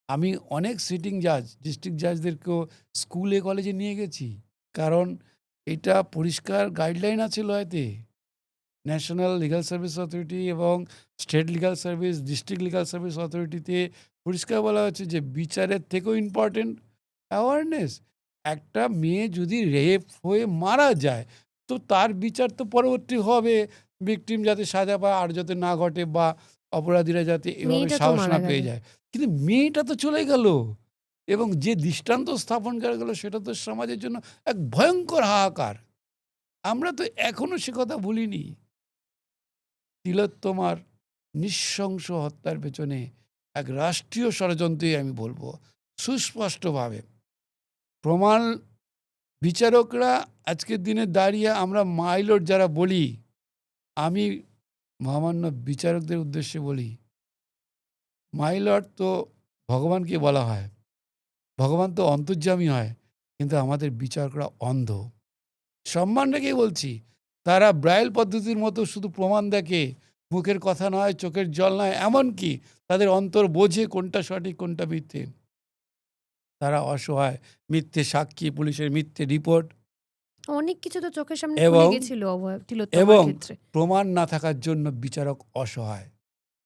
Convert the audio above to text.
আমি অনেক সিটিং জাজ, ডিস্ট্রিক্ট জাজদেরকেও স্কুলে কলেজে নিয়ে গেছি। কারণ এটা পরিষ্কার গাইডলাইন আছে লতে। ন্যাশনাল লিগ্যাল সার্ভিস অথরিটি এবং state legal service, district legal service অথরিটিতে পরিষ্কার বলা হচ্ছে যে বিচারের থেকেও ইম্পর্টেন্ট অ্যাওয়ারনেস। একটা মেয়ে যদি রেপ হয়ে মারা যায় তো তার বিচার তো পরবর্তী হবে, ভিকটিম যাতে সাজা পায় আর যাতে না ঘটে বা অপরাধীরা যাতে এভাবে মেয়েটা তো সাহস মারা না গেল। পেয়ে যায়। কিন্তু মেয়েটা তো চলে গেল এবং যে দৃষ্টান্ত স্থাপন করা গেল সেটা তো সমাজের জন্য এক ভয়ঙ্কর হাহাকার। আমরা তো এখনো সে কথা ভুলিনি। তিলোত্তমার নৃশংস হত্যার পেছনে এক রাষ্ট্রীয় ষড়যন্ত্রই আমি বলবো সুস্পষ্টভাবে প্রমাণ। বিচারকরা আজকের দিনে দাঁড়িয়ে আমরা মাইলট যারা বলি, আমি মহামান্য বিচারকদের উদ্দেশ্যে বলি, মাইলট তো ভগবানকে বলা হয়, ভগবান তো অন্তর্যামী হয়, কিন্তু আমাদের বিচারকরা অন্ধ। সম্মান রেখেই বলছি, তারা ব্রাইল পদ্ধতির মতো শুধু প্রমাণ দেখে, মুখের কথা নয়, চোখের জল নয়, এমনকি তাদের অন্তর বোঝে কোনটা সঠিক কোনটা মিথ্যে। তারা অসহায়, মিথ্যে সাক্ষী, পুলিশের মিথ্যে রিপোর্ট অনেক কিছু তো চোখের সামনে খুলে এবং গেছিল তিলোত্তমার এবং ক্ষেত্রে। প্রমাণ না থাকার জন্য বিচারক অসহায়।